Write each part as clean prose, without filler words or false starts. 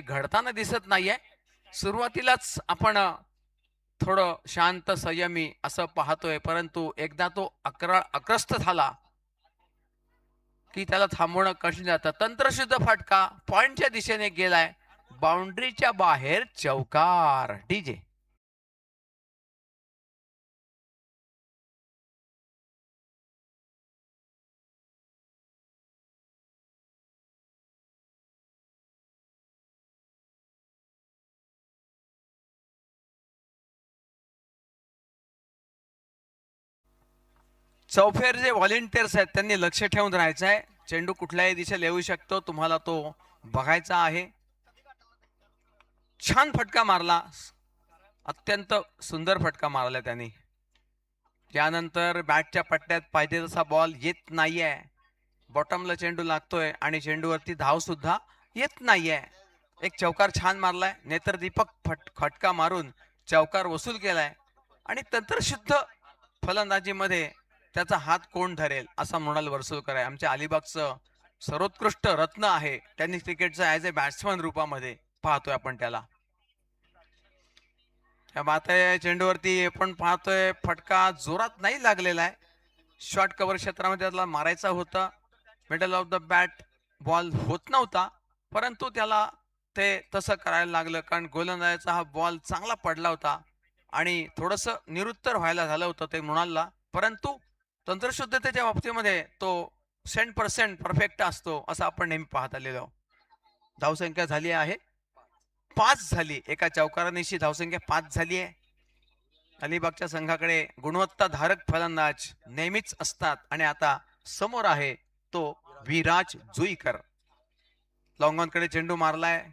घडताना दिसत नाहीये. सुरुवातीलाच आपण थोडं शांत संयमी असं पाहतोय, परंतु एकदा तो आक्रस्त झाला की त्याला थांबवणं कठीण जातं. तंत्रशुद्ध फटका पॉइंटच्या दिशेने गेलाय. बाउंड्रीच्या बाहेर चौकार. डीजे चौफेर जे व्हॉलेंटियर्स आहेत त्यांनी लक्ष ठेवून राहायचं आहे. चेंडू कुठल्याही दिशेला येऊ शकतो, तुम्हाला तो बघायचा आहे. छान फटका मारला, अत्यंत सुंदर फटका मारला त्यांनी. त्यानंतर बॅटच्या पट्ट्यात पाहिजे तसा बॉल येत नाहीये. बॉटमला चेंडू लागतोय आणि चेंडूवरती धाव सुद्धा येत नाहीये. एक चौकार छान मारलाय, नेत्रदीपक फटका मारून चौकार वसूल केलाय आणि तंत्रशुद्ध फलंदाजीमध्ये त्याचा हात कोण धरेल असा मृणाल वर्सुलकर आहे. आमच्या अलिबागचं सर्वोत्कृष्ट रत्न आहे. त्यांनी क्रिकेटचं ऍज अ बॅट्समन रूपामध्ये पाहतोय आपण त्याला. त्या चेंडूवरती आपण पाहतोय फटका जोरात नाही लागलेला आहे. शॉर्ट कव्हर क्षेत्रामध्ये त्याला मारायचा होता. Middle of the bat ball होत नव्हता, परंतु त्याला ते तसं करायला लागलं कारण गोलंदाजाचा हा बॉल चांगला पडला होता आणि थोडस निरुत्तर व्हायला झालं होतं ते मृणालला. परंतु तंत्रशुद्धतेच्या बाबतीमध्ये तो 100% परफेक्ट असतो असं आपण नेहमी पाहत आलेलो. धावसंख्या झाली आहे 5 झाली. एका चौकारानिशी धावसंख्या 5 झाली आहे. अलिबागच्या संघाकडे गुणवत्ताधारक फलंदाज नेहमीच असतात आणि आता समोर आहे तो विराज जुईकर. लॉंगॉनकडे चेंडू मारलाय,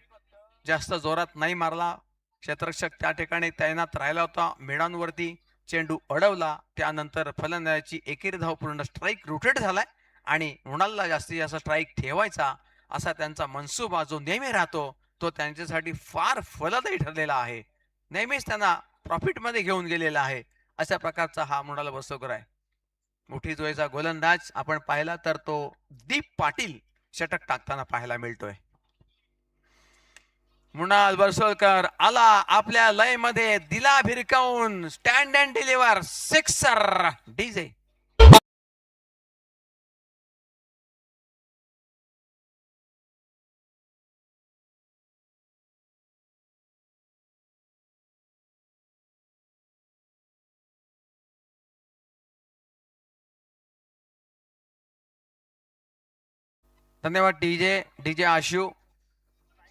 जास्त जोरात नाही मारला. क्षेत्ररक्षक त्या ठिकाणी तैनात राहिला होता. मेडांवरती चेंडू अडवला. त्यानंतर फलंदाजाची एकेरी धाव पूर्ण स्ट्राईक रोटेट झालाय आणि मृणालला जास्तीत जास्त स्ट्राईक ठेवायचा असा त्यांचा मनसुबा जो नेहमी राहतो तो त्यांच्यासाठी फार फलदायी ठरलेला आहे. नेहमीच त्यांना प्रॉफिट मध्ये घेऊन गेलेला आहे. अशा प्रकारचा हा मृणाल वर्सुलकर आहे. मोठी जोयचा गोलंदाज आपण पाहिला तर तो दीप पाटील षटक टाकताना पाहायला मिळतोय. मृणाल वर्सुलकर आला आपल्या लय मध्ये, दिला भिरकावून, stand and deliver, sixer. DJ धन्यवाद. DJ DJ Ashu.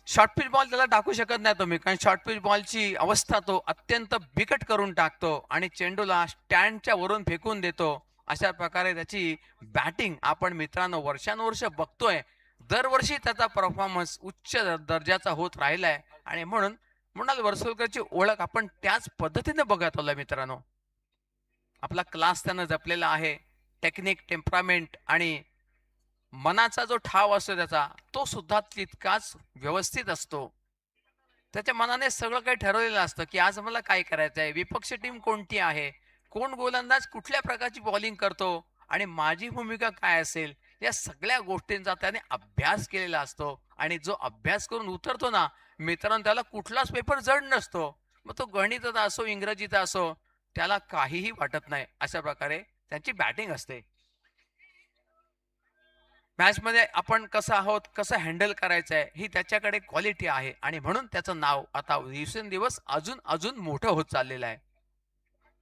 Short pitch ball त्याला टाकू शकत नाही तुम्ही, कारण शॉर्ट पिच बॉलची अवस्था तो अत्यंत बिकट करून टाकतो आणि चेंडूला स्टँडच्या वरून फेकून देतो. अशा प्रकारे त्याची बॅटिंग आपण मित्रांनो वर्षानुवर्ष बघतोय. दरवर्षी त्याचा परफॉर्मन्स उच्च दर्जाचा होत राहिलाय आणि म्हणून मृणाल वर्सुलकरची ओळख आपण त्याच पद्धतीने बघत आलोय मित्रांनो. आपला क्लास त्यानं जपलेला आहे. टेक्निक, टेम्परामेंट आणि मनाचा जो ठाव असतो त्याचा तो सुद्धा तितकाच व्यवस्थित असतो. त्याच्या मनाने सगळं काही ठरवलेलं असतं की आज मला काय करायचं आहे, विपक्ष टीम कोणती आहे, कोण गोलंदाज कुठल्या प्रकारची बॉलिंग करतो आणि माझी भूमिका काय असेल, या सगळ्या गोष्टींचा त्याने अभ्यास केलेला असतो. आणि जो अभ्यास करून उतरतो ना मित्रांनो, त्याला कुठलाच पेपर जड नसतो. मग तो गणिताचा असो इंग्रजीचा असो, त्याला काहीही वाटत नाही. अशा प्रकारे त्यांची बॅटिंग असते. मॅच मध्ये आपण कसं आहोत, कसं हँडल करायचं आहे, ही त्याच्याकडे क्वालिटी आहे आणि म्हणून त्याचं नाव आता दिवसेंदिवस अजून अजून मोठं होत चाललेलं आहे.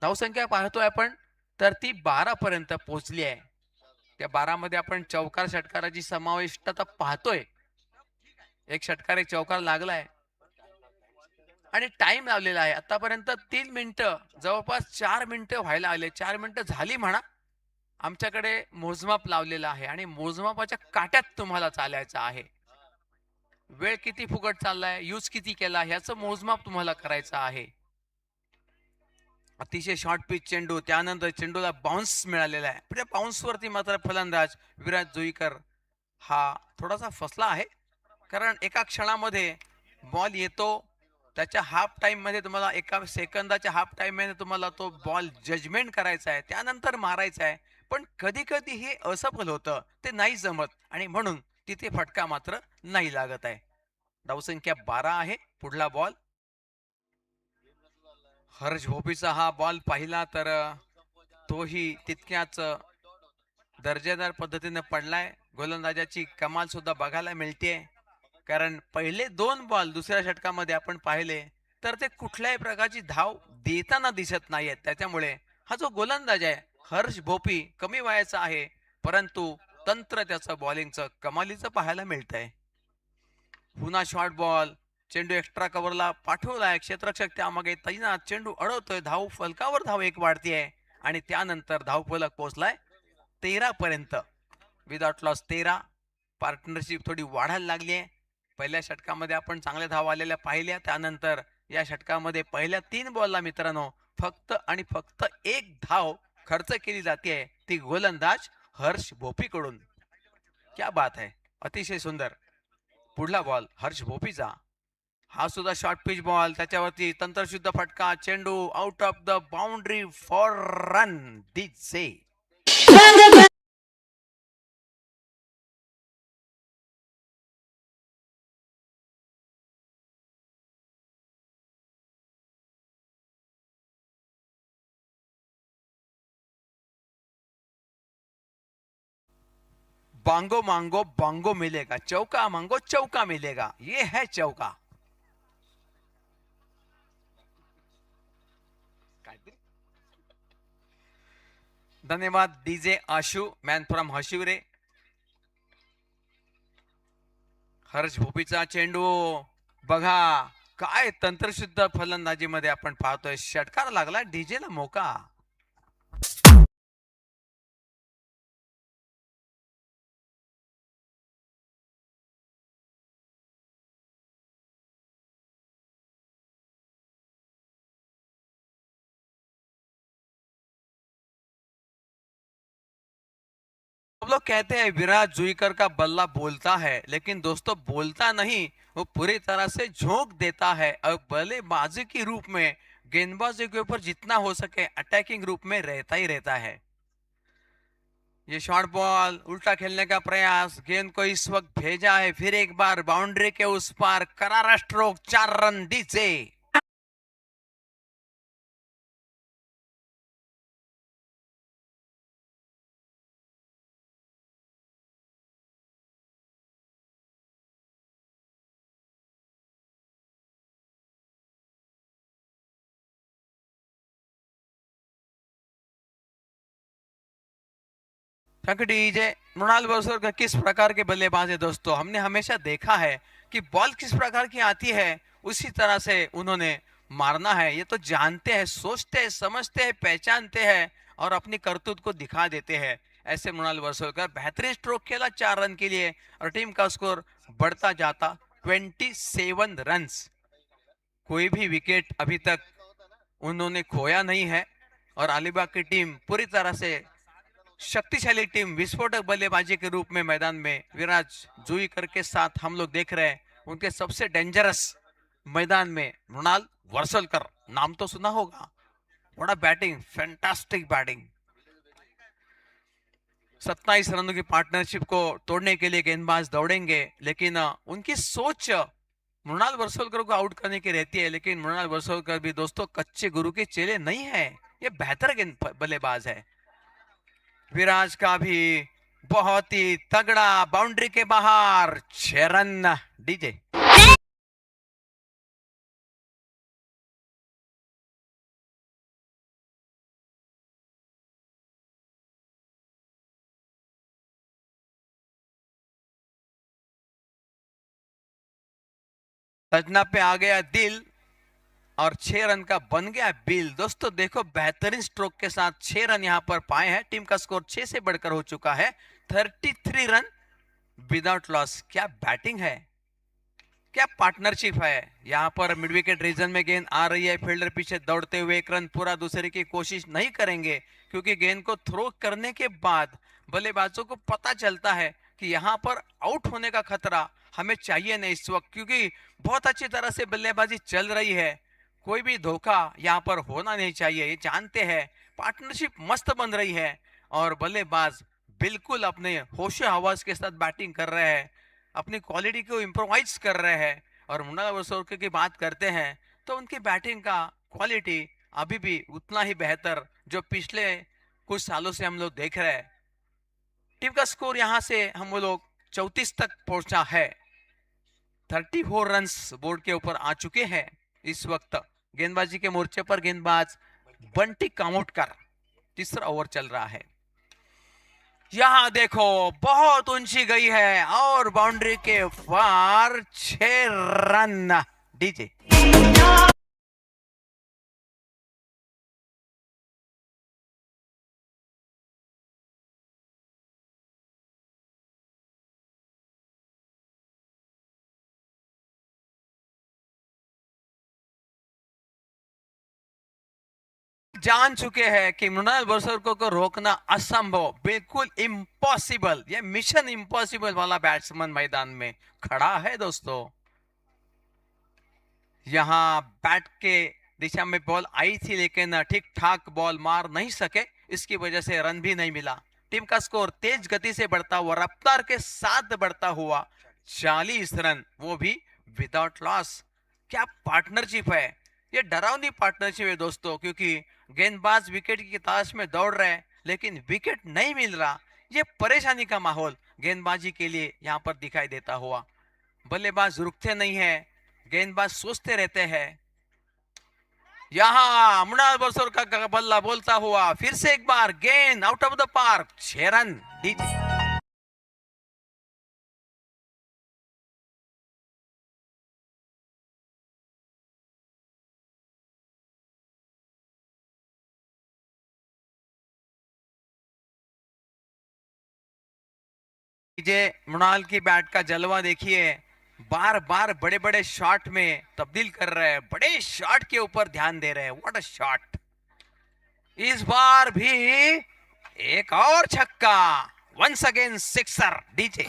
धावसंख्या पाहतोय आपण तर ती 12 पर्यंत पोहोचली आहे. त्या 12 मध्ये आपण चौकार षटकाराची समाविष्टता पाहतोय. एक षटकार एक चौकार लागलाय आणि टाइम लावलेला आहे आतापर्यंत 3 मिनिटं, जवळपास 4 मिनिटं व्हायला आले. 4 मिनिटं झाली म्हणा. आमच्याकडे मोजमाप लावलेला आहे आणि मोजमापाच्या काट्यात तुम्हाला चालायचं आहे. वेळ किती फुकट चाललाय, यूज किती केला, ह्याचं मोजमाप तुम्हाला करायचं आहे. अतिशय शॉर्ट पिच चेंडू, त्यानंतर चेंडूला बाउन्स मिळालेला आहे. त्या बाउन्स वरती मात्र फलंदाज विराज जुईकर हा थोडासा फसला आहे, कारण एका क्षणामध्ये बॉल येतो. त्याच्या हाफ टाइम मध्ये तुम्हाला एका सेकंदाच्या हाफ टाइम मध्ये तुम्हाला तो बॉल जजमेंट करायचा आहे, त्यानंतर मारायचा आहे. पण कधी कधी हे असफल होतं, ते नाही जमत आणि म्हणून तिथे फटका मात्र नाही लागत आहे. धावसंख्या 12 आहे. पुढला बॉल हर्ष भोपीचा हा बॉल पाहिला तर तोही तितक्याच दर्जेदार पद्धतीने पडलाय. गोलंदाजाची कमाल सुद्धा बघायला मिळते, कारण पहिले 2 बॉल दुसऱ्या षटकामध्ये आपण पाहिले तर ते कुठल्याही प्रकारची धाव देताना दिसत नाहीयेत. त्याच्यामुळे हा जो गोलंदाज आहे हर्ष भोपी कमी वयाचा आहे, परंतु तंत्र त्याचं बॉलिंगचं कमालीचं पाहायला मिळतंय. पुन्हा शॉर्ट बॉल, चेंडू एक्स्ट्रा कव्हरला पाठवलाय. क्षेत्ररक्षक त्यामागे तैनात, चेंडू अडवतोय. धाव फलकावर धाव एक वाढतीये आणि त्यानंतर धाव फलक पोहोचलाय 13 पर्यंत. Without loss 13. पार्टनरशिप थोडी वाढायला लागली आहे. पहिल्या षटकामध्ये आपण चांगल्या धाव आलेल्या पाहिल्या, त्यानंतर या षटकामध्ये पहिल्या 3 बॉलला मित्रांनो फक्त आणि फक्त 1 धाव खर्च केली जाते, ती गोलंदाज हर्ष भोपीकडून. क्या बात आहे, अतिशय सुंदर. पुढला बॉल हर्ष भोपीचा, हा सुद्धा शॉर्ट पिच बॉल, त्याच्यावरती तंत्रशुद्ध फटका, चेंडू out of the boundary for run. DJ बांगो मांगो बांगो मिलेगा, चौका मांगो चौका मिलेगा, ये है चौका. धन्यवाद DJ Ashu, man from Hashivare. Harsh भोपीचा चेंडू बघा, काय तंत्रशुद्ध फलंदाजीमध्ये आपण पाहतोय. षटकार लागला डीजेला मोका. सब लोग कहते हैं विराट जुईकर का बल्ला बोलता है, लेकिन दोस्तों बोलता नहीं, वो पूरी तरह से झोंक देता है और बल्लेबाजी के रूप में गेंदबाजी के ऊपर जितना हो सके अटैकिंग रूप में रहता ही रहता है. ये शॉर्ट बॉल, उल्टा खेलने का प्रयास, गेंद को इस वक्त भेजा है, फिर एक बार बाउंड्री के उस पार, करारा stroke, 4 run. DJ DJ Mrunal Barsor किस प्रकार के बल्लेबाज है दोस्तों. हमने हमेशा देखा है कि बॉल किस प्रकार की आती है उसी तरह से उन्होंने मारना है. ये तो जानते हैं, सोचते हैं, समझते हैं, पहचानते हैं और अपनी करतूत को दिखा देते हैं. ऐसे मृणाल बरसोरकर बेहतरीन स्ट्रोक खेला 4 रन के लिए और टीम का स्कोर बढ़ता जाता 27 रन. कोई भी विकेट अभी तक उन्होंने खोया नहीं है और अलीबाग की टीम पूरी तरह से शक्तिशाली टीम विस्फोटक बल्लेबाजी के रूप में मैदान में विराज जुईकर के साथ हम लोग देख रहे हैं. उनके सबसे डेंजरस मैदान में मृणाल वर्सलकर, नाम तो सुना होगा. बड़ा बैटिंग, फैंटास्टिक बैटिंग. 27 रनों की पार्टनरशिप को तोड़ने के लिए गेंदबाज दौड़ेंगे, लेकिन उनकी सोच मृणाल वर्सोलकर को आउट करने की रहती है. लेकिन मृणाल वर्सोलकर भी दोस्तों कच्चे गुरु के चेले नहीं है, ये बेहतर बल्लेबाज है. विराज का भी बहुत ही तगड़ा, बाउंड्री के बाहर 6 रन. डीजे सजना पे आ गया दिल और 6 रन का बन गया बिल. दोस्तों देखो, बेहतरीन स्ट्रोक के साथ 6 रन यहां पर पाए हैं. टीम का स्कोर 6 से बढ़कर हो चुका है 33 रन विदाउट लॉस. क्या बैटिंग है, क्या पार्टनरशिप है. यहां पर मिड विकेट रीजन में गेंद आ रही है, फील्डर पीछे दौड़ते हुए 1 रन पूरा दूसरे की कोशिश नहीं करेंगे, क्योंकि गेंद को थ्रो करने के बाद बल्लेबाजों को पता चलता है कि यहां पर आउट होने का खतरा हमें चाहिए नहीं इस वक्त, क्योंकि बहुत अच्छी तरह से बल्लेबाजी चल रही है. कोई भी धोखा यहां पर होना नहीं चाहिए, ये जानते हैं. पार्टनरशिप मस्त बन रही है और बल्लेबाज बिल्कुल अपने होशो हवास के साथ बैटिंग कर रहे हैं, अपनी क्वालिटी को इम्प्रोवाइज कर रहे हैं और मृणाल वर्सोरकर की बात करते हैं तो उनकी बैटिंग का क्वालिटी अभी भी उतना ही बेहतर जो पिछले कुछ सालों से हम लोग देख रहे हैं। टीम का स्कोर यहां से हम लोग 34 तक पहुंचा है। 34 रन बोर्ड के ऊपर आ चुके हैं। इस वक्त गेंदबाजी के मोर्चे पर गेंदबाज बंटी कामोटकर तीसरा ओवर चल रहा है। यहां देखो बहुत ऊंची गई है और बाउंड्री के पार 6 रन। डीजे जान चुके हैं कि मृणाल वर्सोरकर को रोकना असंभव, बिल्कुल इम्पॉसिबल। ये मिशन इम्पॉसिबल वाला बैट्समैन मैदान में खड़ा है दोस्तों। यहां बैट के दिशा में बॉल आई थी लेकिन ठीक ठाक बॉल मार नहीं सके, इसकी वजह से रन भी नहीं मिला। टीम का स्कोर तेज गति से बढ़ता हुआ, रफ्तार के साथ बढ़ता हुआ 40 रन, वो भी विदाउट लॉस। क्या पार्टनरशिप है, ये डरावनी पार्टनरशिप है दोस्तों, क्योंकि गेंदबाज विकेट की तलाश में दौड़ रहे हैं लेकिन विकेट नहीं मिल रहा। ये परेशानी का माहौल गेंदबाजी के लिए यहां पर दिखाई देता हुआ। बल्लेबाज रुकते नहीं है, गेंदबाज सोचते रहते हैं। यहां मृणाल वर्सोरकर का बल्ला बोलता हुआ फिर से एक बार गेंद out of the park, 6 run. DJ Mrinal की बैट का जलवा देखिए, बार बार बड़े बड़े शॉट में तब्दील कर रहे हैं, बड़े शॉट के ऊपर ध्यान दे रहे हैं। What a shot! इस बार भी एक और छक्का, once again sixer. DJ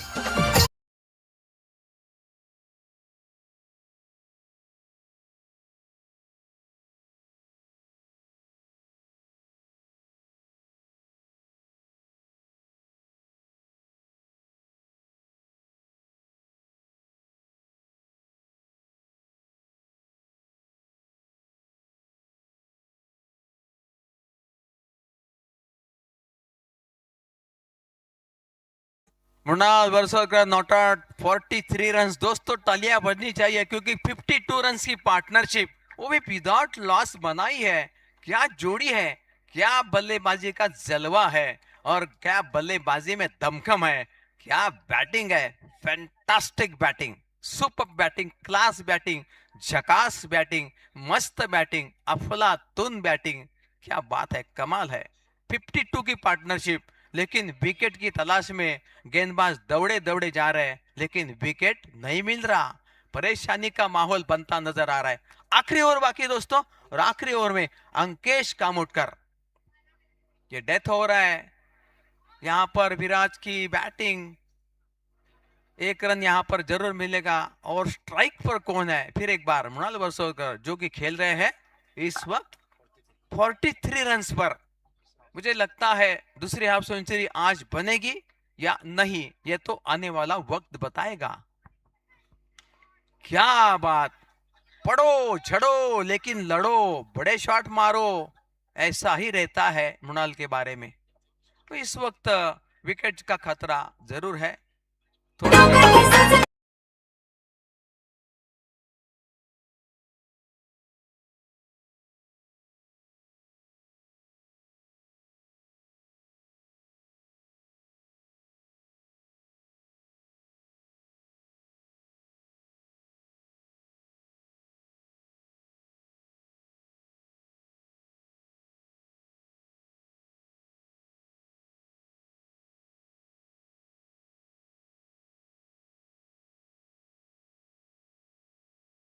Mrunal Varsorkar not out, 43 run. दोस्तों तालियां बजनी चाहिए क्योंकि 52 रन की पार्टनरशिप, वो भी विदाउट लॉस बनाई है। क्या जोड़ी है, क्या बल्लेबाजी का जलवा है और क्या बल्लेबाजी में दमखम है, क्या बैटिंग है। Fantastic batting, super batting, class batting, झकास बैटिंग, मस्त बैटिंग, अफलातुन बैटिंग। क्या बात है, कमाल है। 52 की पार्टनरशिप, लेकिन विकेट की तलाश में गेंदबाज दौड़े दौड़े जा रहे हैं लेकिन विकेट नहीं मिल रहा। परेशानी का माहौल बनता नजर आ रहा है। आखिरी ओवर बाकी दोस्तों, और आखिरी ओवर में अंकेश कामोटकर, ये डेथ हो रहा है। यहां पर विराज की बैटिंग, एक रन यहां पर जरूर मिलेगा। और स्ट्राइक पर कौन है, फिर एक बार मृणाल वर्सोरकर जो कि खेल रहे हैं इस वक्त 43 रन पर। मुझे लगता है दूसरी हाफ सेंचुरी आज बनेगी या नहीं, ये तो आने वाला वक्त बताएगा। क्या बात, पढ़ो झड़ो लेकिन लड़ो, बड़े शॉट मारो, ऐसा ही रहता है मृणाल के बारे में। तो इस वक्त विकेट का खतरा जरूर है थोड़ा।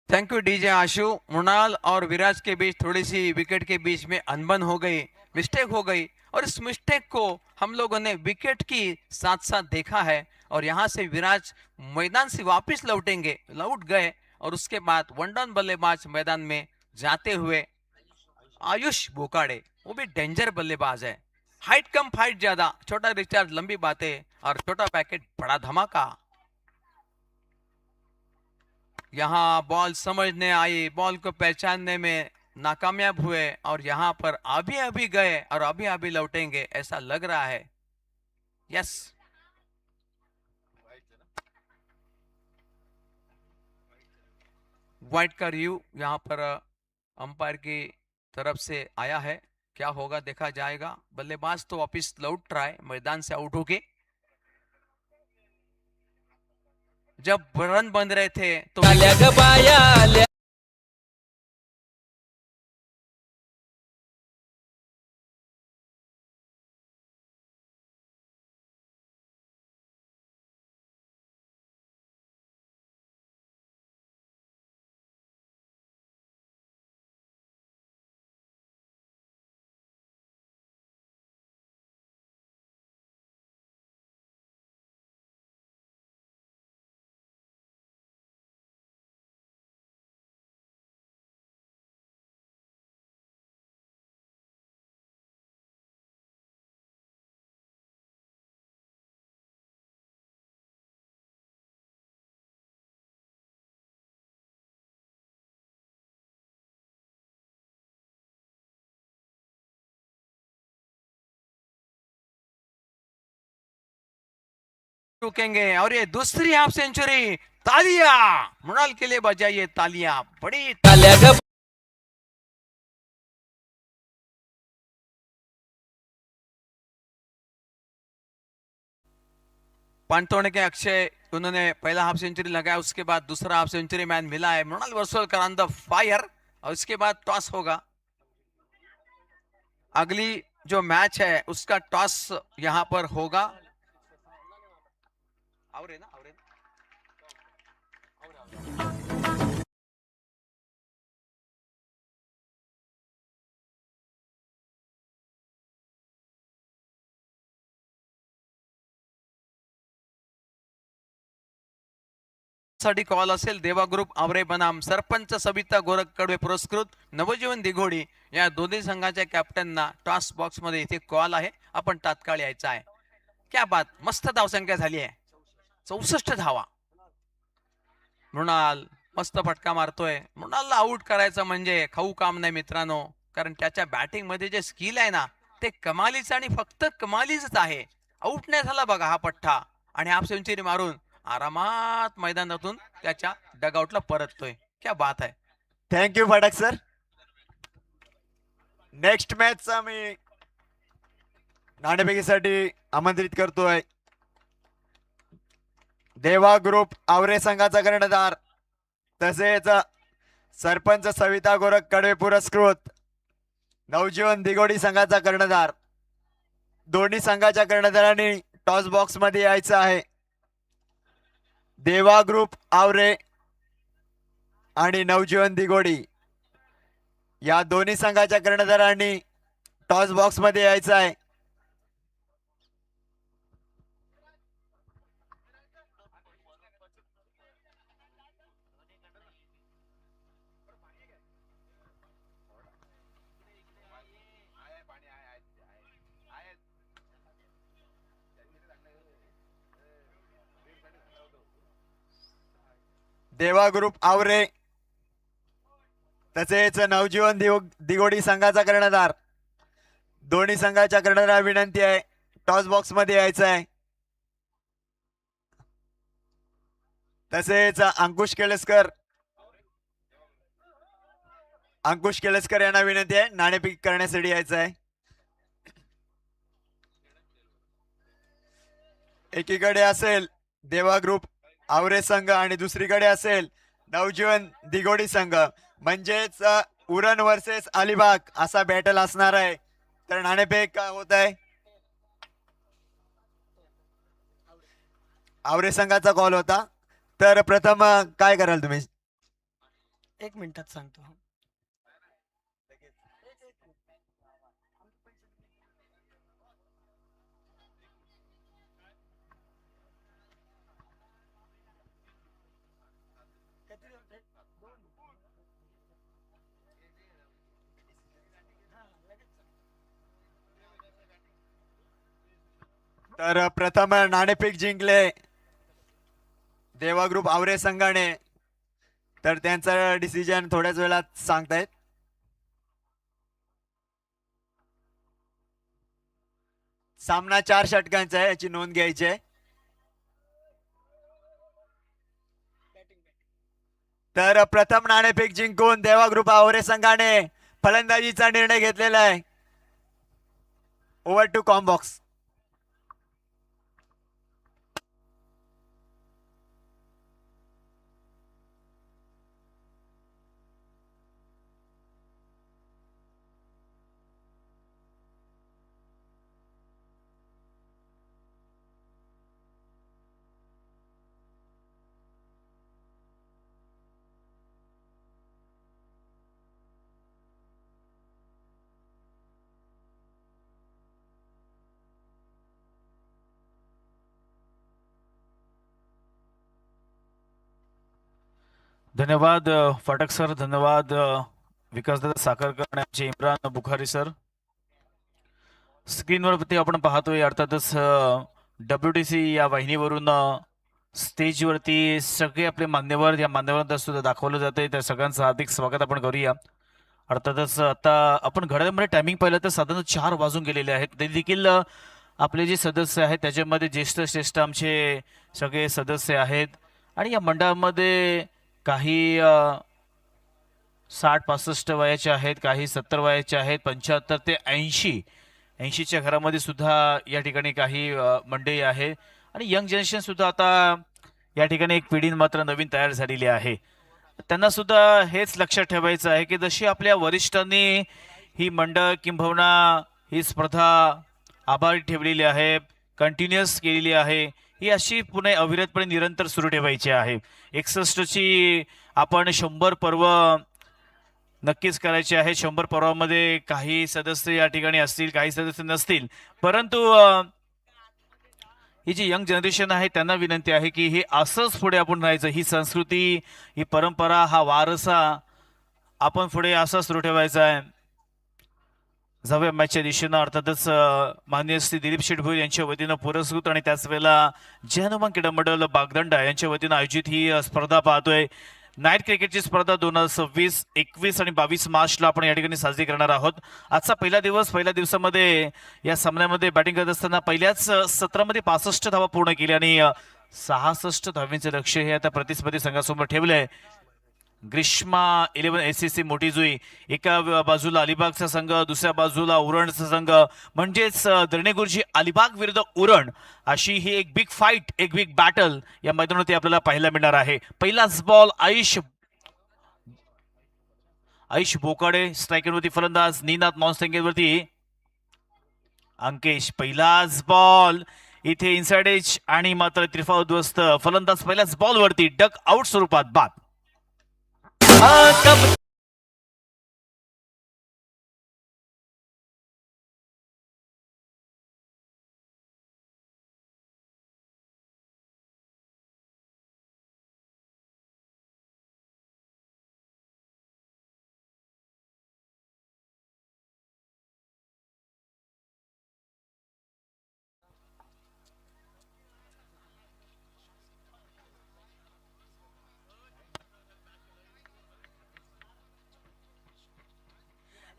थैंक यू डीजे आशु। मृणाल और विराज के बीच थोड़ी सी विकेट के बीच में अनबन हो गई, मिस्टेक हो गई, और इस मिस्टेक को हम लोगों ने विकेट की साथ साथ देखा है। और यहां से विराज मैदान से वापस लौट गए और उसके बाद वन डाउन बल्लेबाज मैदान में जाते हुए आयुष बोकाड़े, वो भी डेंजर बल्लेबाज है। हाइट कम फाइट ज्यादा, छोटा रिचार्ज लंबी बातें और छोटा पैकेट बड़ा धमाका। यहाँ बॉल समझने आई, बॉल को पहचानने में नाकामयाब हुए और यहाँ पर अभी अभी गए और अभी अभी लौटेंगे ऐसा लग रहा है। यस, वाइट का रिव्यू यहाँ पर अंपायर की तरफ से आया है। क्या होगा देखा जाएगा। बल्लेबाज तो वापिस लौट रहा है, मैदान से आउट होके। जब रन बन रहे थे तो रुकेंगे और ये दूसरी हाफ सेंचुरी। तालियां मृणाल के लिए बजाइए, तालियां, बड़ी तालियां। पांतोड़ के अक्षय, उन्होंने पहला हाफ सेंचुरी लगाया, उसके बाद दूसरा हाफ सेंचुरी मैन मिला है मृणाल वर्सोलकर ऑन द फायर। और उसके बाद टॉस होगा। अगली जो मैच है उसका टॉस यहां पर होगा। और ना साठी कॉल असेल देवा ग्रुप आवरे बनाम सरपंच सबिता गोरख कडवे पुरस्कृत नवजीवन दिघोडी या दोन्ही संघाच्या कॅप्टनना टॉस बॉक्स मध्ये इथे कॉल आहे, आपण तात्काळ यायचा आहे। क्या बात, मस्त धावसंख्या झाली आहे, 64 धावा। मृणाल मस्त फटका मारतोय। मृणालला आउट करायचं म्हणजे खाऊ काम नाही मित्रांनो, कारण त्याच्या बॅटिंग मध्ये जे स्किल आहे ना ते कमालीच आणि फक्त कमालीच आहे। आउट नाही झाला बघा हा पठ्ठा, आणि हाफ सेंचुरी मारून आरामात मैदानातून त्याच्या डगआउटला परततोय। क्या बात आहे। थँक्यू फाटक सर। नेक्स्ट मॅचचा मी नाणेफेकीसाठी आमंत्रित करतोय देवा ग्रुप आवरे संघाचा कर्णधार तसेच सरपंच सविता गोरख कडवे पुरस्कृत नवजीवन दिघोडी संघाचा कर्णधार। दोन्ही संघाच्या कर्णधारांनी टॉस बॉक्स मध्ये यायचं आहे। देवा ग्रुप आवरे आणि नवजीवन दिघोडी या दोन्ही संघाच्या कर्णधारांनी टॉस बॉक्स मध्ये यायचं आहे। देवा ग्रुप आवरे तसेच नवजीवन दिघोडी संघाचा कर्णधार, दोन्ही संघाच्या कर्णधारांना विनंती आहे टॉस बॉक्स मध्ये यायचं आहे। तसेच अंकुश केळसकर यांना विनंती आहे नाणेफेक करण्यासाठी यायचं आहे। एकीकडे असेल देवा ग्रुप आवरे संघ आणि दुसरीकडे असेल नवजीवन दिघोडी संघ, म्हणजेच उरण वर्सेस अलिबाग असा बॅटल असणार आहे। तर नाणेफेक होत आहे। आवरे संघाचा कॉल होता, तर प्रथम काय कराल तुम्ही? 1 मिनिटात सांगतो। तर प्रथम नाणेफेक जिंकले देवा ग्रुप आवरे संघाने। तर त्यांचं डिसिजन थोड्याच वेळात सांगतायत. सामना 4 षटकांचा आहे, याची नोंद घ्यायची आहे. तर प्रथम नाणेफेक जिंकून देवा ग्रुप आवरे संघाने फलंदाजीचा निर्णय घेतलेला आहे. ओव्हर टू कॉम्बॉक्स. धन्यवाद फाटक सर, धन्यवाद विकासदादा साखरकर आणि आमचे इम्रान बुखारी सर. स्क्रीनवरती आपण पाहतोय अर्थातच WTC या वाहिनीवरून स्टेजवरती सगळे आपले मान्यवर या मान्यवरांना सुद्धा दाखवलं जातंय. त्या सगळ्यांचं हार्दिक स्वागत आपण करूया. अर्थातच आता आपण घड्याळामध्ये टायमिंग पाहिलं तर साधारण 4 वाजून गेलेले आहेत. तरी देखील आपले जे सदस्य आहेत त्याच्यामध्ये ज्येष्ठ आमचे सगळे सदस्य आहेत आणि या मंडळामध्ये काही 60-65 वयाचे आहेत, काही 70 वयाचे आहेत, 75 ते 80च्या घरामध्ये सुद्धा या ठिकाणी काही मंडळी आहे आणि यंग जनरेशन सुद्धा आता या ठिकाणी एक पिढी मात्र नवीन तयार झालेली आहे. त्यांना सुद्धा हेच लक्षात ठेवायचं आहे की जशी आपल्या वरिष्ठांनी ही मंडळ किंबहुना ही स्पर्धा आभारी ठेवलेली आहे, कंटिन्युअस केलेली आहे, ही अशी पुणे अविरतपणे निरंतर सुरू ठेवायची आहे. 61ची आपण 100 पर्व नक्कीच करायचे आहे. 100 पर्वामध्ये काही सदस्य या ठिकाणी असतील, काही सदस्य नसतील, परंतु ही जी यंग जनरेशन आहे त्यांना विनंती आहे की हे असंच पुढे आपण राहायचं. ही संस्कृती, ही परंपरा, हा वारसा आपण पुढे असा सुरू ठेवायचा आहे. जाऊया मॅचच्या दिशेनं. अर्थातच माननीय श्री दिलीप शेठ भोईर यांच्या वतीनं पुरस्कृत आणि त्याच वेळेला जय हनुमान क्रीडा मंडळ बागदंडा यांच्या वतीनं आयोजित ही स्पर्धा पाहतोय. नाईट क्रिकेटची स्पर्धा 2026, 21 आणि 22 मार्चला आपण या ठिकाणी साजरी करणार आहोत. आजचा पहिला दिवस. पहिल्या दिवसामध्ये या सामन्यामध्ये बॅटिंग करत असताना पहिल्याच सत्रामध्ये 65 धावा पूर्ण केली आणि 66 धावांचे लक्ष्य हे आता प्रतिस्पर्धी संघासमोर ठेवलंय. ग्रीष्मा 11 SCC मोठीजुई, एका बाजूला अलिबागचा संघ, दुसऱ्या बाजूला उरणचा संघ, म्हणजेच दर्णेगुरुजी अलिबाग विरुद्ध उरण अशी ही एक बिग फाईट, एक बिग बॅटल या मैदानावरती आपल्याला पाहायला मिळणार आहे. पहिलाच बॉल आयुष बोकाडे स्ट्रायकरवरती, फलंदाज निनाद नॉन-स्ट्रायकरवरती अंकेश. पहिलाच बॉल इथे इनसाइड एज आणि मात्र त्रिफा उद्ध्वस्त. फलंदाज पहिल्याच बॉलवरती डक आउट स्वरूपात बाद.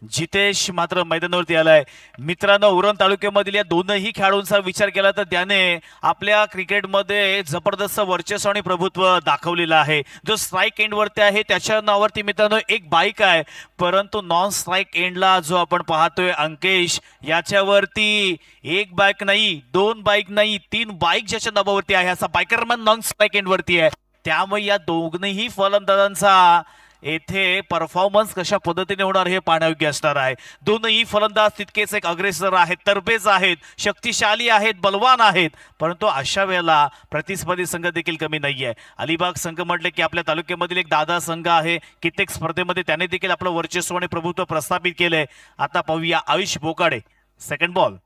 जितेश मात्र मैदानावरती आलाय. मित्रांनो, उरण तालुक्यामधील या दोनही खेळाडूंचा विचार केला तर त्याने आपल्या क्रिकेटमध्ये जबरदस्त वर्चस्व आणि प्रभुत्व दाखवलेलं आहे. जो स्ट्राईक एंडवरती आहे त्याच्या नावावरती मित्रांनो एक बाईक आहे, परंतु नॉन स्ट्राईक एंडला जो आपण पाहतोय अंकेश, याच्यावरती एक बाईक नाही, 2 बाईक नाही, 3 बाईक ज्याच्या नावावरती आहे असा बायकरमॅन नॉन स्ट्राईक एंडवरती आहे. त्यामुळे या दोन्ही फलंदाजांचा येथे परफॉर्मन्स कशा पद्धतीने होणार हे पाहण्यायोग्य असणार आहे. दोनही फलंदाज तितकेच एक अग्रेसर आहेत, तरबेज आहेत, शक्तिशाली आहेत, बलवान आहेत, परंतु अशा वेळेला प्रतिस्पर्धी संघ देखील कमी नाहीये. अलिबाग संघ म्हटले की आपल्या तालुक्यामधील एक दादा संघ आहे. कित्येक स्पर्धेमध्ये त्याने देखील आपलं वर्चस्व आणि प्रभुत्व प्रस्थापित केलंय. आता पाहूया आयुष बोकाडे. Second ball.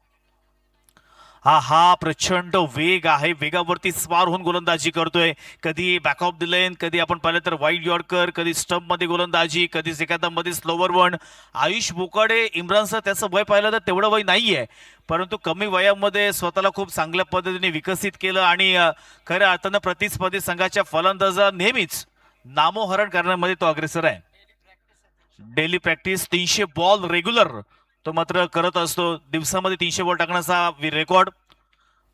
हा प्रचंड वेग आहे, वेगावरती स्वार होऊन गोलंदाजी करतोय. कधी बॅक ऑफ द लेन, कधी आपण पाहिलं तर वाईड यॉर्कर, कधी स्टंप मध्ये गोलंदाजी, कधी एखादा मध्ये स्लोवर वन. आयुष बोकाडे, इम्रानचं त्याचं वय पाहिलं तर तेवढं वय नाहीये, परंतु कमी वयामध्ये स्वतःला खूप चांगल्या पद्धतीने विकसित केलं आणि खऱ्या अर्थानं प्रतिस्पर्धी संघाच्या फलंदाजा नामोहरण करण्यामध्ये तो अग्रेसर आहे. डेली प्रॅक्टिस 300 बॉल रेग्युलर तो मात्र करत असतो. दिवसामध्ये 300 बॉल टाकण्याचा रेकॉर्ड.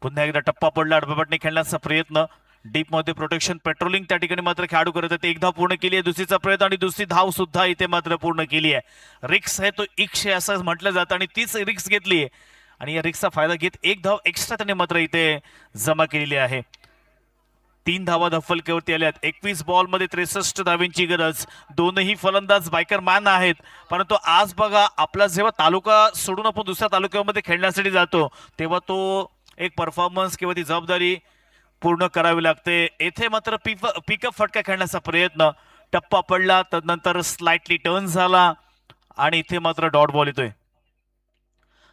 पुन्हा एकदा टप्पा पडला. डबबटने खेळण्याचा प्रयत्न. डीप मध्ये प्रोटेक्शन पेट्रोलिंग त्या ठिकाणी मात्र खेळाडू करत आहेत. एक धाव पूर्ण केली आहे. दुसरीचा प्रयत्न आणि दुसरी धाव सुद्धा इथे मात्र पूर्ण केली आहे. रिक्स आहे तो इक्ष आहे असं म्हटलं जातं आणि तीच रिक्स घेतली आहे आणि या रिक्सचा फायदा घेत एक धाव एक्स्ट्रा त्याने मात्र इथे जमा केलेली आहे. 3 धावा धफलकेवरती आल्यात. 21 बॉल मध्ये 63 धावींची गरज. दोनही फलंदाज बायकर मॅन आहेत. परंतु आज बघा आपला जेव्हा तालुका सोडून आपण दुसऱ्या तालुक्यामध्ये खेळण्यासाठी जातो तेव्हा तो एक परफॉर्मन्स किंवा ती जबाबदारी पूर्ण करावी लागते. येथे मात्र पिकअप फटका खेळण्याचा प्रयत्न. टप्पा पडला तदनंतर स्लाइटली टर्न झाला आणि इथे मात्र डॉट बॉल येतोय.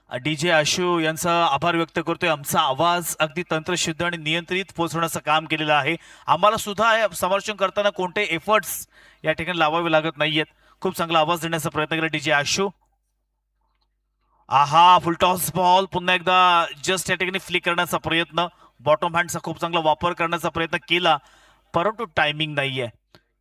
डीजे आशू यांचा आभार व्यक्त करतोय. आमचा आवाज अगदी तंत्रशुद्ध आणि नियंत्रित पोहोचवण्याचं काम केलेलं आहे. आम्हाला सुद्धा समर्थन करताना कोणते एफर्ट्स या ठिकाणी लावावे लागत नाहीयेत. खूप चांगला आवाज देण्याचा प्रयत्न केला डीजे आशू. आहा फुल टॉस बॉल पुन्हा एकदा जस्ट या ठिकाणी फ्लिक करण्याचा प्रयत्न. बॉटम हँडचा खूप चांगला वापर करण्याचा प्रयत्न केला परंतु टायमिंग नाहीये.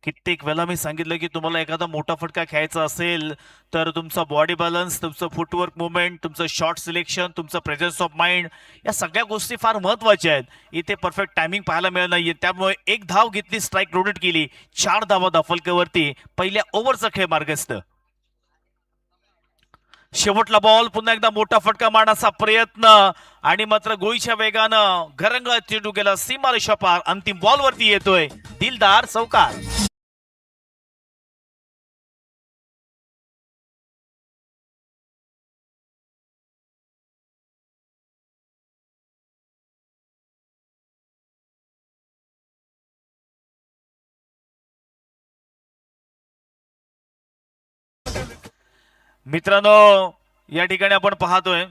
कित्येक वेळा मी सांगितलं की तुम्हाला एखादा मोठा फटका खेळायचा असेल तर तुमचा बॉडी बॅलन्स, तुमचं फुटवर्क मुवमेंट, तुमचं शॉट सिलेक्शन, तुमचं प्रेझेन्स ऑफ माइंड या सगळ्या गोष्टी फार महत्वाच्या आहेत. इथे परफेक्ट टायमिंग पाहायला मिळत नाहीये. त्यामुळे एक धाव घेतली, स्ट्राईक रोटेट केली. 4 धावा दाफलकेवरती. पहिल्या ओव्हरचा खेळ मार्गस्थ. शेवटला बॉल पुन्हा एकदा मोठा फटका मारण्याचा प्रयत्न आणि मात्र गोळीच्या वेगानं घरंगळत चेंडू गेला सीमारेषा पार. अंतिम बॉल वरती येतोय दिलदार चौकार. मित्रांनो या ठिकाणी आपण पाहतोय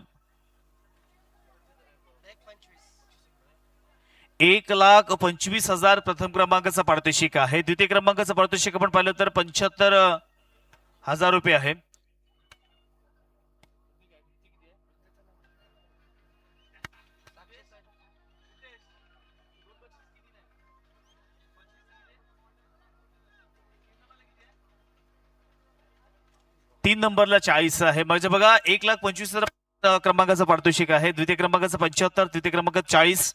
1,25,000 प्रथम क्रमांकाचा पारितोषिक आहे. द्वितीय क्रमांकाचं पारितोषिक आपण पाहिलं तर 75,000 रुपये आहे. तीन नंबरला 40 आहे. म्हणजे बघा 1,25,000 क्रमांकाचं पारितोषिक आहे. द्वितीय क्रमांकाचं 75, तृतीय क्रमांकात 40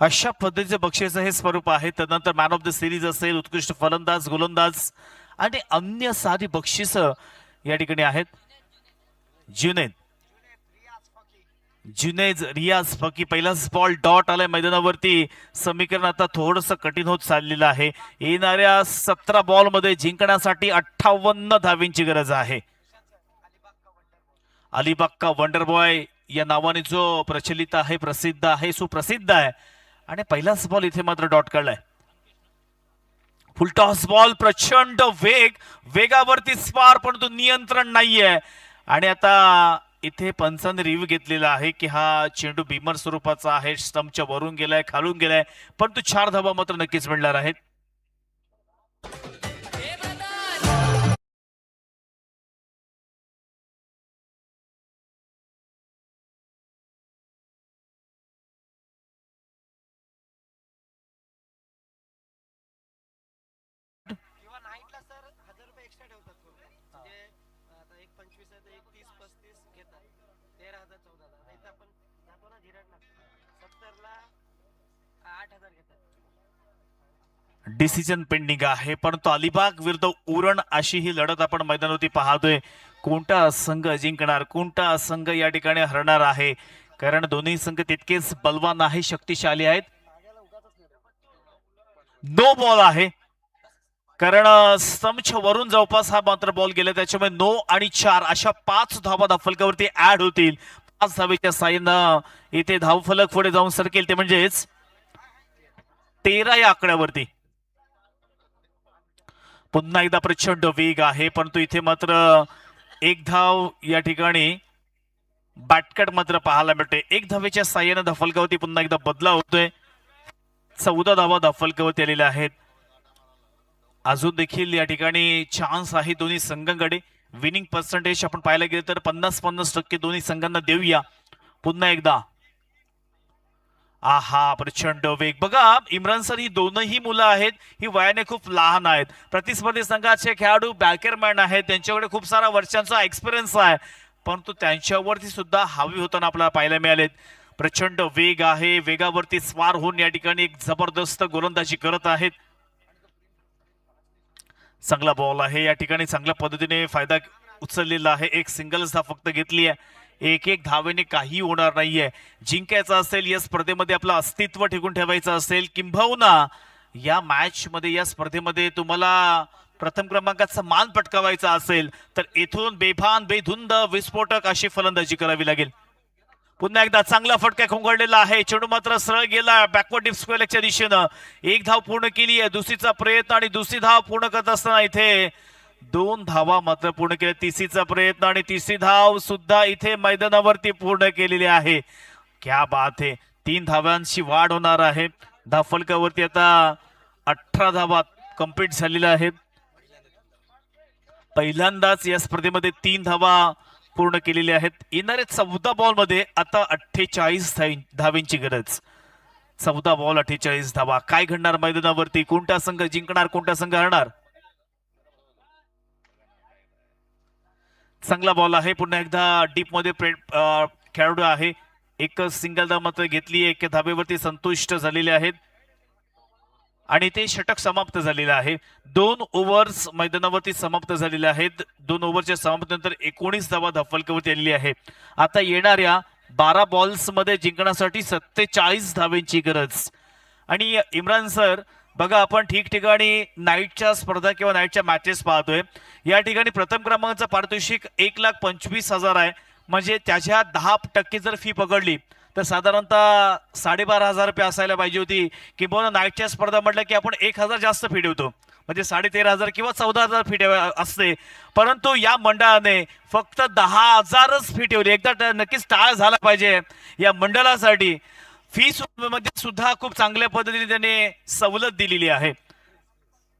अशा पद्धतीचे बक्षीस हे स्वरूप आहे. त्यानंतर मॅन ऑफ द सिरीज असेल, उत्कृष्ट फलंदाज, गोलंदाज आणि अन्य सारी बक्षिस या ठिकाणी आहेत. जुनेद रियाज फकी पहिलाच बॉल डॉट आलाय मैदानावरती. समीकरण आता थोडस कठीण होत चाललेलं आहे. येणाऱ्या 17 बॉल मध्ये जिंकण्यासाठी 58 धावींची गरज आहे. अलिबाग वंडर बॉय या नावाने जो प्रचलित आहे, प्रसिद्ध आहे, सुप्रसिद्ध आहे आणि पहिलाच बॉल इथे मात्र डॉट काढलाय. फुलटॉस बॉल, प्रचंड वेगावरती स्पार परंतु नियंत्रण नाहीये आणि आता इथे पंचांनी रिव्ह्यू घेतलेला आहे की हा चेंडू भीमर स्वरूपाचा आहे. स्टंपच्या वरून गेलाय, खालून गेलाय परंतु 4 धावा मात्र नक्कीच मिळणार आहेत. डिसिजन पेंडिंग आहे परंतु अलिबाग विरुद्ध उरण अशी ही लढत आपण मैदानावरती पाहतोय. कोणता संघ जिंकणार, कोणता संघ या ठिकाणी हरणार आहे कारण दोन्ही संघ तितकेच बलवान आहे, शक्तिशाली आहेत. नो बॉल आहे कारण स्टंपच्या वरून जवळपास हा मात्र बॉल गेला. त्याच्यामुळे 9 आणि 4 अशा 5 धावा धावफलकावरती ऍड होतील. 5 धावेच्या साह्यानं इथे धावफलक पुढे जाऊन सरकेल ते म्हणजेच 13 या आकड्यावरती. पुन्हा एकदा प्रचंड वेग आहे परंतु इथे मात्र एक धाव या ठिकाणी बॅटकट मात्र पाहायला मिळते. 1 धावेच्या साह्यानं धावफलकावरती पुन्हा एकदा बदलाव होतोय. 14 धावा धावफलकावरती आलेल्या आहेत. अजून देखील या ठिकाणी चान्स आहे दोन्ही संघांकडे. विनिंग पर्सेंटेज आपण पाहायला गेले तर 50-50% दोन्ही संघांना देऊया. पुन्हा एकदा आहा, प्रचंड वेग बघा. इम्रान सर, ही दोनही मुलं आहेत, ही वयाने खूप लहान आहेत. प्रतिस्पर्धी संघाचे खेळाडू बॅकरमॅन आहेत, त्यांच्याकडे खूप सारा वर्षांचा एक्सपिरियन्स आहे, परंतु त्यांच्यावरती सुद्धा हावी होताना आपल्याला पाहायला मिळालेत. प्रचंड वेग आहे, वेगावरती स्वार होऊन या ठिकाणी एक जबरदस्त गोलंदाजी करत आहेत. चांगला बॉल आहे या ठिकाणी, चांगल्या पद्धतीने फायदा उचललेला आहे. एक सिंगल्स धाव फक्त घेतली आहे. एक एक धावेने काही होणार नाहीये. जिंकायचं असेल या स्पर्धेमध्ये, आपलं अस्तित्व टिकून ठेवायचं असेल, किंबहुना या मॅच मध्ये, या स्पर्धेमध्ये तुम्हाला प्रथम क्रमांकाचा मान पटकावायचा असेल तर इथून बेभान बेधुंद विस्फोटक अशी फलंदाजी करावी लागेल. पुन्हा एकदा चांगला फटका खोंगळलेला आहे. चेंडू मात्र सरळ गेला बॅकवर्ड डीप स्क्वेअर लेगच्या दिशेनं. एक धाव पूर्ण केली आहे, दुसरीचा प्रयत्न आणि दुसरी धाव पूर्ण करत असताना इथे 2 धावा मात्र पूर्ण केल्या. तिसरीचा प्रयत्न आणि तिसरी धाव सुद्धा इथे मैदानावरती पूर्ण केलेली आहे. क्या बात आहे. 3 धावांची वाढ होणार आहे. धाव फलकावरती आता 18 धावा कंप्लीट झालेल्या आहेत. पहिल्यांदाच या स्पर्धेमध्ये 3 धावा पूर्ण केलेल्या आहेत. येणाऱ्या 14 बॉल मध्ये आता 48 धावेंची गरज. 14 बॉल 48 धावा. काय घडणार मैदानावरती? कोणता संघ जिंकणार, कोणता संघ हरणार? चांगला बॉल आहे. पुन्हा एकदा डीप मध्ये खेळाडू आहे. एक सिंगल धाव मात्र घेतली. एक धावेवरती संतुष्ट झालेले आहेत आणि ते षटक समाप्त झालेलं आहे. 2 ओव्हर्स मैदानावरती समाप्त झालेले आहेत. 2 ओव्हरच्या समाप्तीनंतर 19 धावा धावफलकावरती आलेली आहे. आता येणाऱ्या 12 बॉल्स मध्ये जिंकण्यासाठी 47 धावेंची गरज. आणि इम्रान सर बघा, आपण ठिकठिकाणी नाईटच्या स्पर्धा किंवा नाईटच्या मॅचेस पाहतोय. या ठिकाणी प्रथम क्रमांकाचं पारितोषिक 1,25,000 आहे. म्हणजे त्याच्या 10% जर फी पकडली तर साधारणतः 12,500 रुपये असायला पाहिजे होती. किंवा नाईटच्या स्पर्धा म्हटलं की आपण 1,000 जास्त फी ठेवतो, म्हणजे 13,500 किंवा 14,000 फी असते. परंतु या मंडळाने फक्त 10,000च फी ठेवली. एकदा नक्कीच टाळ झाला पाहिजे या मंडळासाठी. फी मध्ये सुद्धा खूप चांगल्या पद्धतीने त्याने सवलत दिलेली आहे.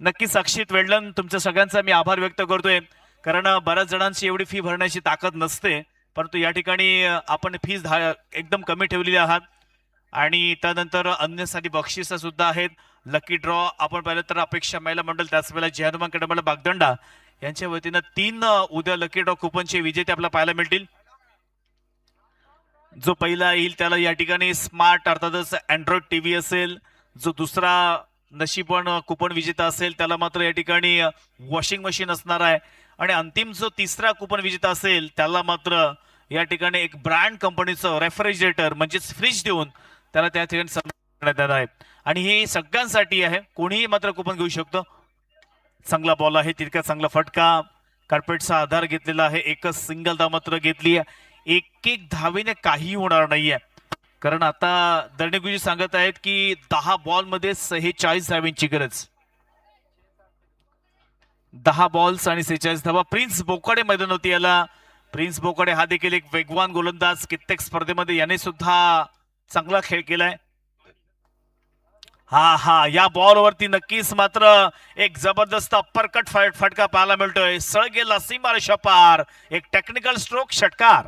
नक्कीच अक्षित वेडलन, तुमच्या सगळ्यांचा मी आभार व्यक्त करतोय, कारण बऱ्याच जणांची एवढी फी भरण्याची ताकद नसते. परंतु या ठिकाणी आपण फीस एकदम कमी ठेवलेली आहात. आणि त्यानंतर अन्यसाठी बक्षीस सुद्धा आहेत. लकी ड्रॉ आपण पाहिलं तर अपेक्षा महिला मंडळ, त्याच वेळेला जय हनुमान कडबड बागदंडा यांच्या वतीनं 3 उद्या लकी ड्रॉ कुपनचे विजेते आपल्याला पाहायला मिळतील. जो पहिला येईल त्याला या ठिकाणी स्मार्ट अर्थातच अँड्रॉइड टीव्ही असेल. जो दुसरा नशीबवान कुपन विजेता असेल त्याला मात्र या ठिकाणी वॉशिंग मशीन असणार आहे. आणि अंतिम जो तिसरा कुपन विजेता असेल त्याला मात्र या ठिकाणी एक ब्रँड कंपनीचं रेफ्रिजरेटर म्हणजेच फ्रीज देऊन त्याला त्या ठिकाणी सन्मान करण्यात आहे. आणि हे सगळ्यांसाठी आहे, कोणीही मात्र कुपन घेऊ शकतो. चांगला बॉल आहे, तितका चांगला फटका. कार्पेटचा आधार घेतलेला आहे. एकच सिंगल धाव मात्र घेतली. एक एक धावेने काही होणार नाहीये, कारण आता दर्णेगुजी सांगत आहेत की 10 बॉल मध्ये 46 धावेंची गरज. 10 बॉल्स आणि 46 धावा. प्रिन्स बोकाडे मैदानावरती आला. प्रिन्स बोकाडे हा देखील एक वेगवान गोलंदाज. कित्येक स्पर्धेमध्ये याने सुद्धा चांगला खेळ केलाय. हा या बॉल वरती नक्कीच मात्र एक जबरदस्त अप्परकट फटका पाहायला मिळतोय. सळ गेला सीमारेषा पार. एक टेक्निकल स्ट्रोक षटकार.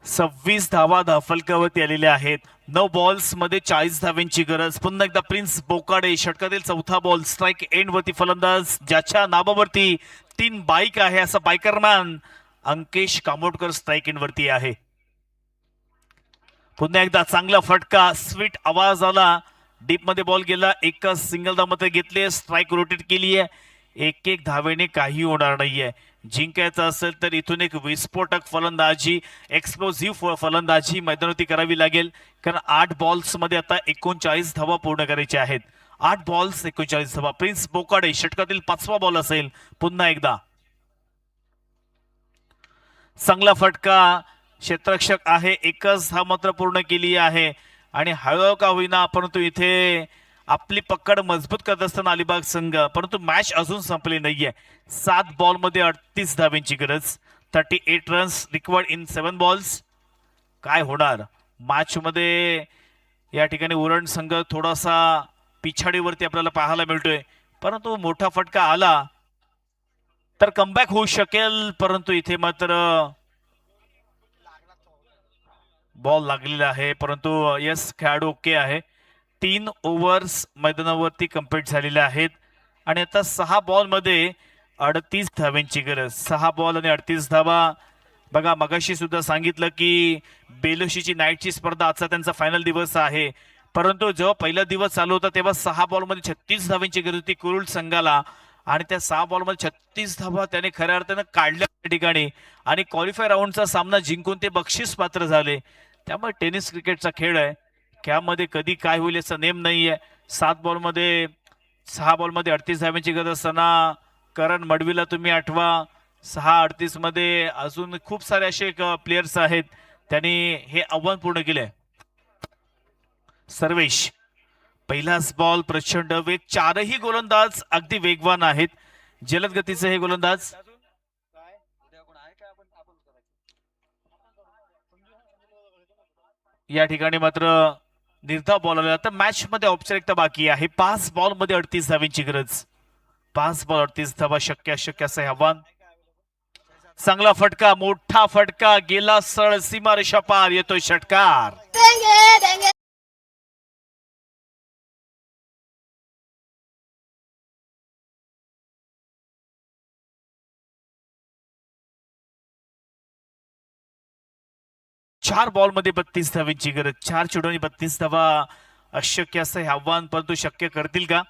सव्वीस धावा धावफलकावरती आलेल्या आहेत. 9 बॉल्स मध्ये 40 धावेंची गरज. पुन्हा एकदा prince Bokade, षटकातील 4था ball. Strike end वरती फलंदाज ज्याच्या नावावरती 3 बाईक आहे असा बायकरमॅन अंकेश कामोडकर स्ट्राईक एंड वरती आहे. पुन्हा एकदा चांगला फटका, स्वीट आवाज आला. डीप मध्ये बॉल गेला. एक सिंगल धाव मध्ये घेतली. स्ट्राईक रोटेट केली आहे. एक एक धावेने काही होणार नाहीये. जिंकायचं असेल तर इथून एक विस्फोटक फलंदाजी, एक्सप्लोझिव्ह फलंदाजी मैदानावरती करावी लागेल, कारण 8 बॉल्स मध्ये आता 39 धावा पूर्ण करायच्या आहेत. 8 बॉल्स 39 धावा. प्रिन्स बोकाडे षटकातील 5वा बॉल असेल. पुन्हा एकदा चांगला फटका. क्षेत्ररक्षक आहे. एकच धाव मात्र पूर्ण केली आहे. आणि हळूहळू का होईना परंतु इथे आपली पकड मजबूत करत असताना अलिबाग संघ, परंतु मॅच अजून संपली नाहीये. 7 बॉल मध्ये 38 धावेंची गरज. 38 रन्स रिक्वायर्ड इन 7 बॉल्स. काय होणार मॅच मध्ये? या ठिकाणी उरण संघ थोडासा पिछाडीवरती आपल्याला पाहायला मिळतोय. परंतु मोठा फटका आला तर कमबॅक होऊ शकेल, परंतु इथे मात्र बॉल लागलेला आहे. परंतु यस, खेळाडू ओके आहे. 3 ओव्हर्स मैदानावरती कंप्लीट झालेल्या आहेत आणि आता 6 बॉल मध्ये 38 धावांची गरज. 6 बॉल आणि 38 धावा. बघा, मगाशी सुद्धा सांगितलं की बेलोशीची नाईटची स्पर्धा आजचा त्यांचा फायनल दिवस आहे, परंतु जेव्हा पहिला दिवस चालू होता तेव्हा 6 बॉलमध्ये 36 धावांची गरज होती कुरुल संघाला आणि त्या 6 बॉलमध्ये 36 धावा त्याने खऱ्या अर्थानं काढल्या त्या ठिकाणी आणि क्वालिफाय राऊंडचा सामना जिंकून ते बक्षीस पात्र झाले. त्यामुळे टेनिस क्रिकेटचा खेळ आहे, त्यामध्ये कधी काय होईल याचा नेम नाहीये. 6 बॉलमध्ये 38 धावांची गरज असताना करण मडवीला तुम्ही आठवा. 6:38 मध्ये अजून खूप सारे असे प्लेयर्स आहेत त्यांनी हे आव्हान पूर्ण केले. सर्वेश, पहिलाच बॉल, प्रचंड वेग. 4ही गोलंदाज अगदी वेगवान आहेत, जलद गतीचे हे गोलंदाज. या ठिकाणी मात्र निर्धाव बॉल आला. तर मॅच मध्ये औपचारिकता बाकी आहे. 5 बॉल मध्ये 38 धावांची गरज. 5 बॉल 38 धावा, शक्य अशक्य असं हे आव्हान. चांगला फटका, मोठा फटका गेला सरळ सीमारेषा पार. येतोय षटकार. चार बॉल मध्ये 32 धावांची गरज. 4 चेंडूंनी 32 धावा, अशक्य असं हे आव्हान, परंतु शक्य करतील का?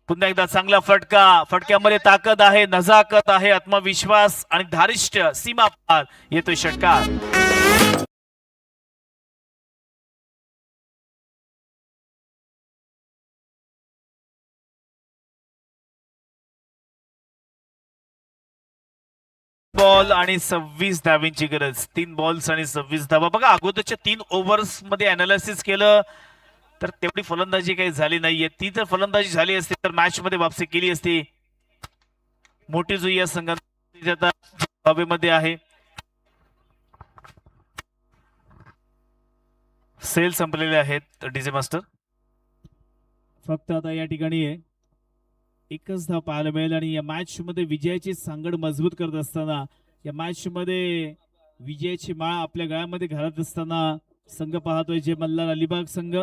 पुन्हा एकदा चांगला फटका. फटक्यामध्ये ताकद आहे, नजाकत आहे, आत्मविश्वास आणि धारिष्ट. सीमा पार. येतोय षटकार. बॉल आणि 26 धावांची गरज. 3 बॉल्स आणि 26 धावा. बघा, अगोदरच्या 3 ओव्हर्स मध्ये अनालिसिस केलं तर तेवढी फलंदाजी काही झाली नाहीये. ती जर फलंदाजी झाली असती तर मॅच मध्ये वापसी केली असती. मोठी जुई या संघात हवेमध्ये आहे. सेल संपलेले आहेत डीजे मास्टर. फक्त आता या ठिकाणी एकच धाव पाहायला मिळेल आणि या मॅच मध्ये विजयाची सांगड मजबूत करत असताना, या मॅच मध्ये विजयाची माळ आपल्या गळ्यामध्ये घालत असताना संघ पाहतोय जे मल्हार अलिबाग संघ.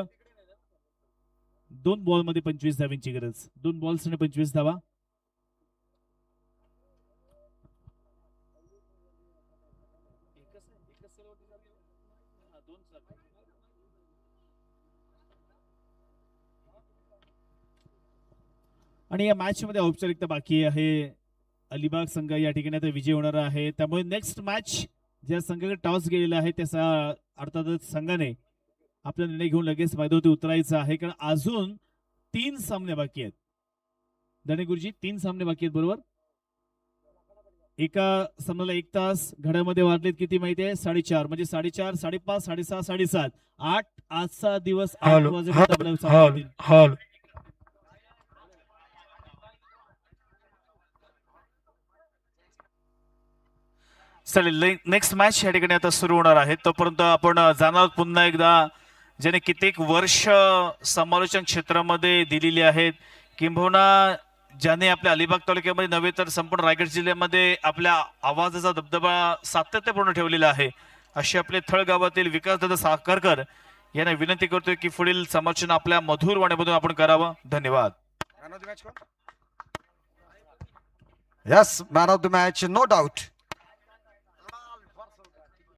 2 बॉल मध्ये 25 धावांची गरज. 2 बॉल्स आणि 25 धावा. आणि या मॅच मध्ये औपचारिकता बाकी आहे. अलिबाग संघ या ठिकाणी आता विजय होणार आहे, त्यामुळे नेक्स्ट मॅच ज्या संघाकडे टॉस गेलेला आहे त्या अर्थातच संघाने आपला निर्णय घेऊन लगेच मैदानावरती उतरायचं आहे, कारण अजून 3 सामने बाकी आहेत. धने गुरुजी, 3 सामने बाकी आहेत बरोबर. एका सामन्याला 1 तास. घड्यामध्ये वाजलेत किती माहिती आहे? 4:30. म्हणजे 4:30, 5:30, 6:30, 7:30, 8. आजचा दिवस 8 वाजेपर्यंत. चालेल, नेक्स्ट मॅच या ठिकाणी आता सुरू होणार आहे. तोपर्यंत आपण जाणार पुन्हा एकदा ज्याने कित्येक वर्ष समालोचन क्षेत्रामध्ये दिलेली आहेत, किंबहुना ज्याने आपल्या अलिबाग तालुक्यामध्ये नव्हे तर संपूर्ण रायगड जिल्ह्यामध्ये आपल्या आवाजाचा दबदबा सातत्यपूर्ण ठेवलेला आहे, असे आपले थळ गावातील विकासदादा साखरकर यांना विनंती करतोय की पुढील समालोचन आपल्या मधुर वाणीमधून आपण करावं. धन्यवाद. Yes, man of the match, no doubt.